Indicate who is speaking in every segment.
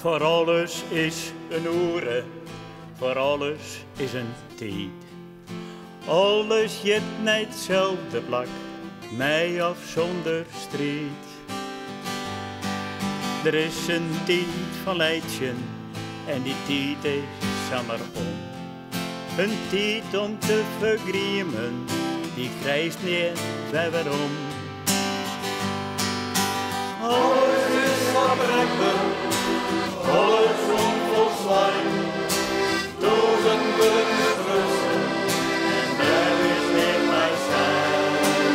Speaker 1: Voor alles is een oere, voor alles is een tijd. Alles jet niet hetzelfde plak, mij af zonder strijd. Er is een tijd van leidjen en die tijd is zomaar om. Een tijd om te vergriemen, die krijgt niet wij waarom. Alles is verbrekken, alles onvolslaan, dozen willen rusten, en daar is niet mij zijn.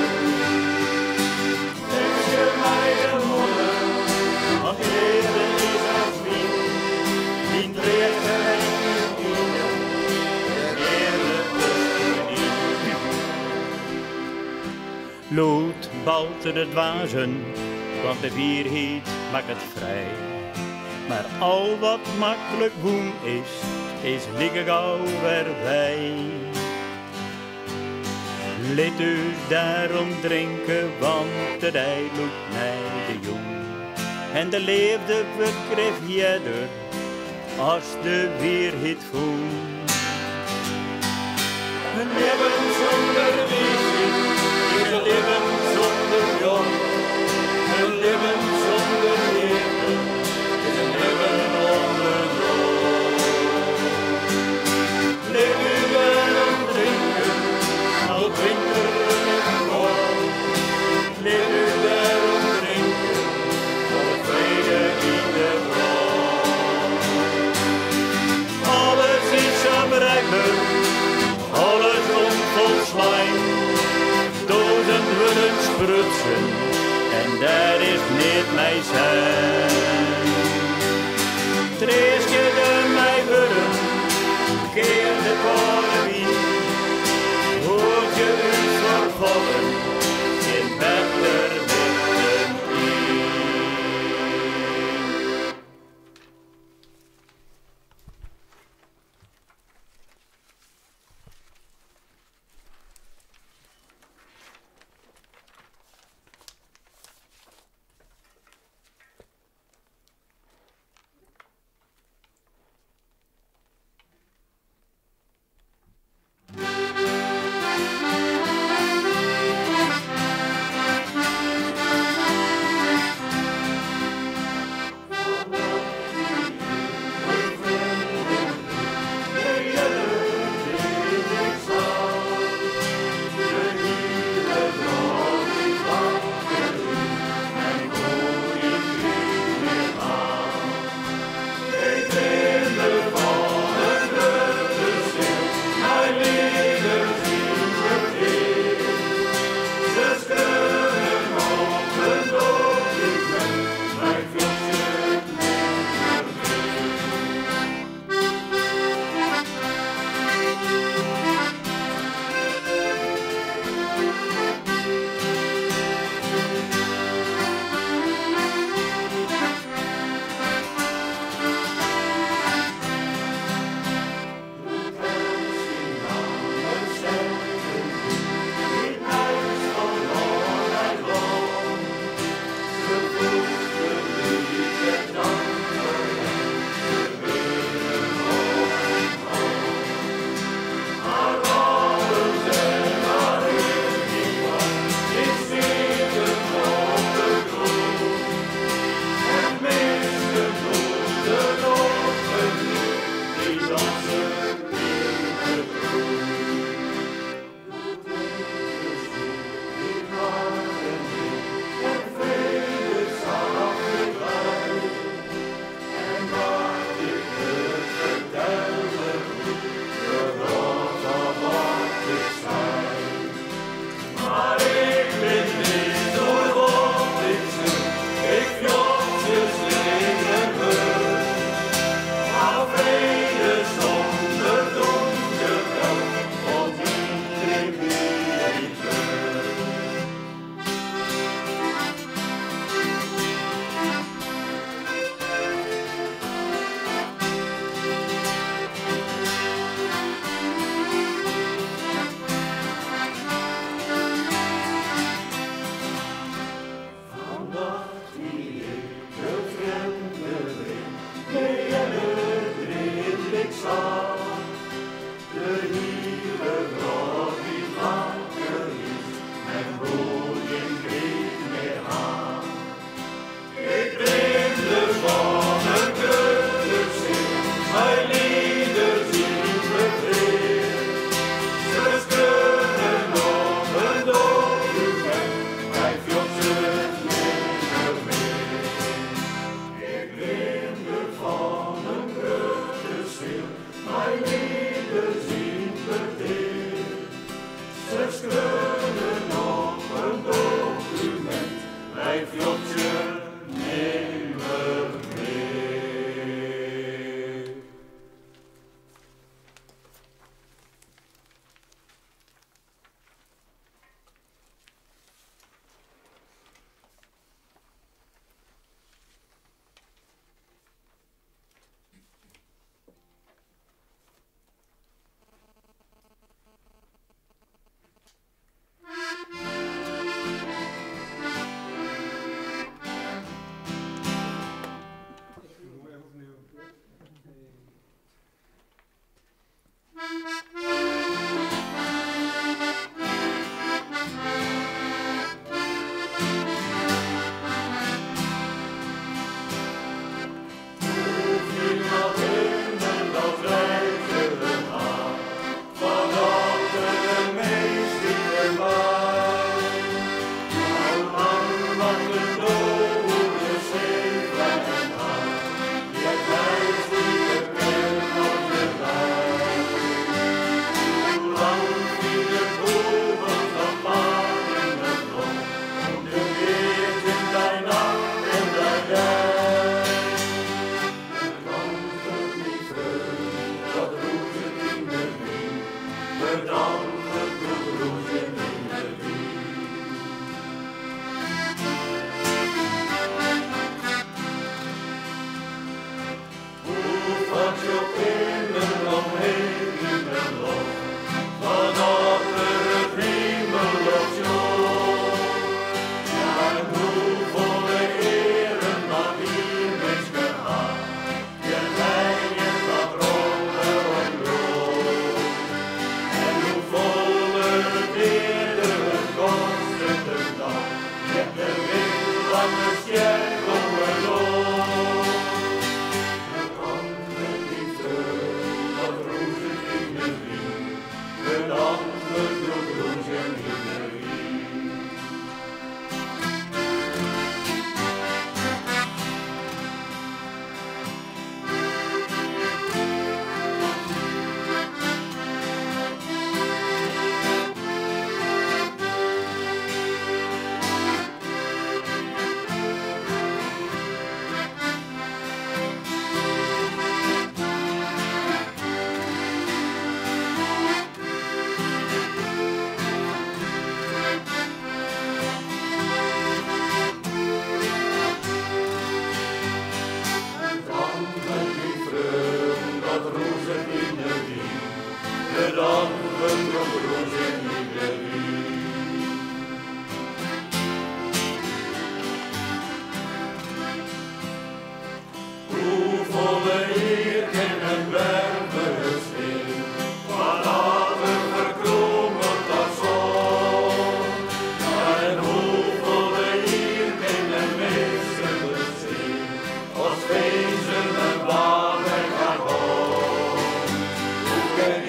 Speaker 1: Heb je mij de moeder, want die leven is als wien, die dreigt er niet in, en eerlijk tussen niet. Lood balte de dwazen, want de vierheid maakt het vrij. Maar al wat makkelijk boem is liggen gauw weer wij. Laat u daarom drinken, want de dij loopt mij de jong. En de leefde bekreef jeder, als de weerhit voel. Een leven zonder weerhit is een leven zonder jong. Een leven zonder leven is een leven onder droom. Leef u daarom drinken, al winter en kou. Leef u daarom drinken, voor vrede in de bron. Alles is bereikbaar, alles onvolslaan. Dozen willen sprutsen, en daar is niet mij zijn. Trees je de mij willen, keer de koude wind. Hoort je u vervallen, in beter midden in.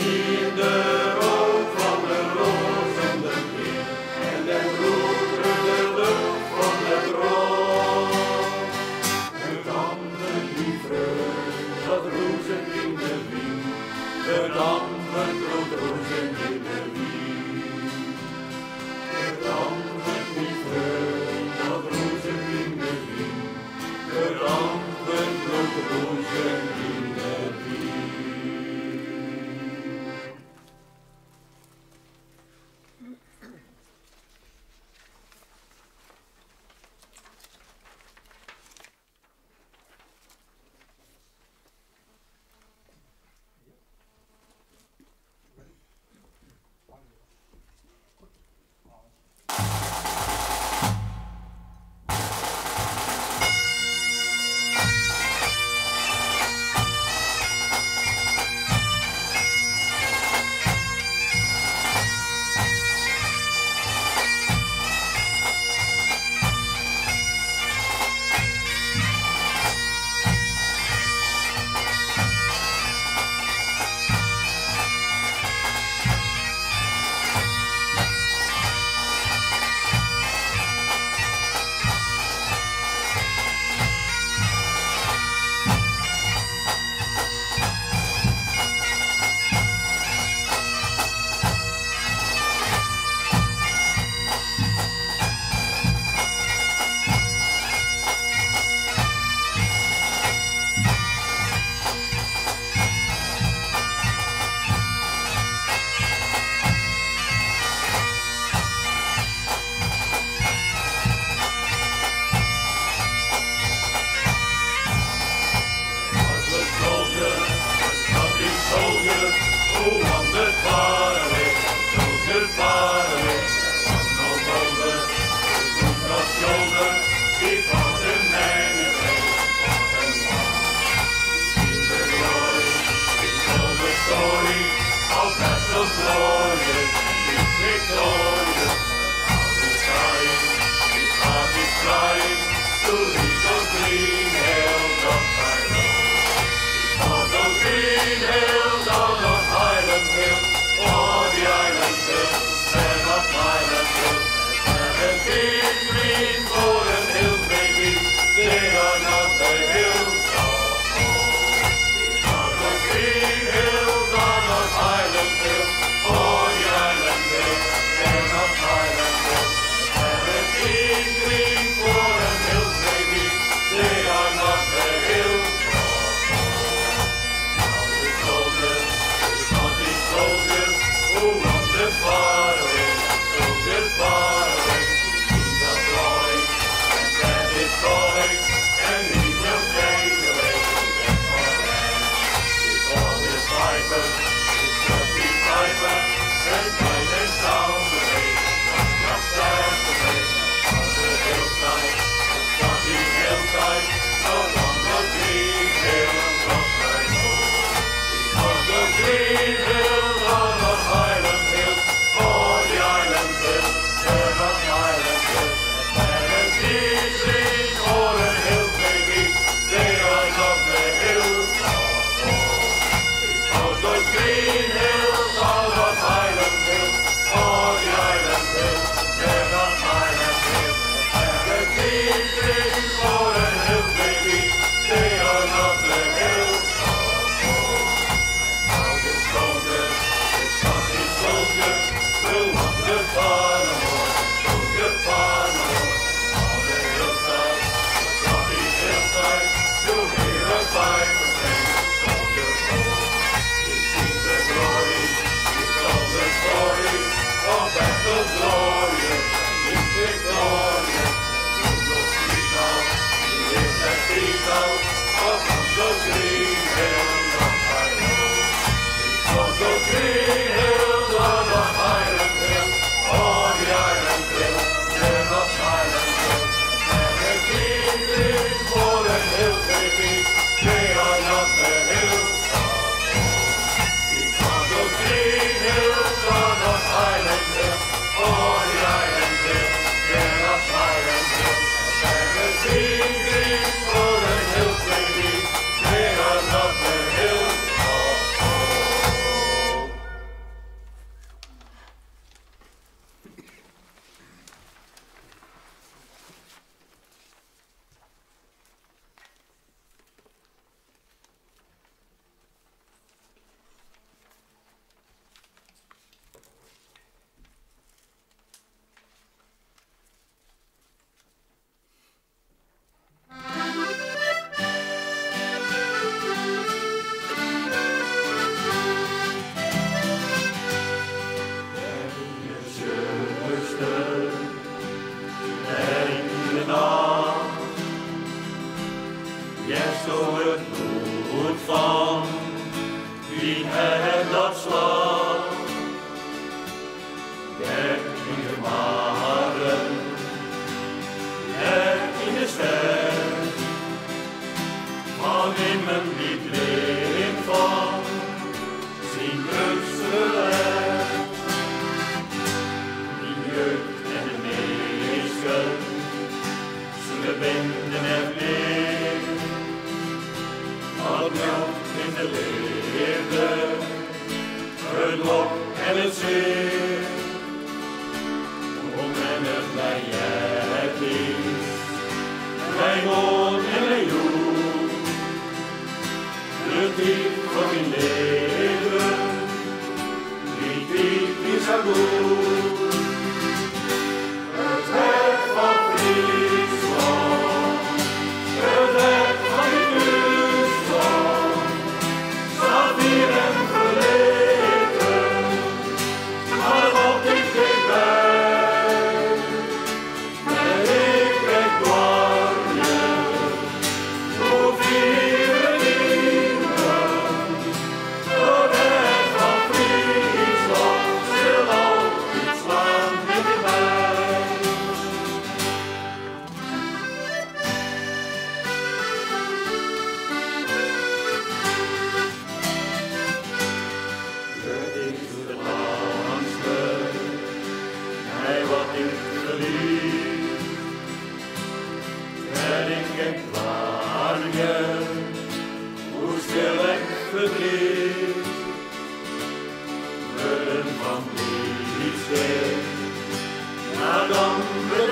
Speaker 1: In de rook van de rozen, de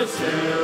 Speaker 1: Still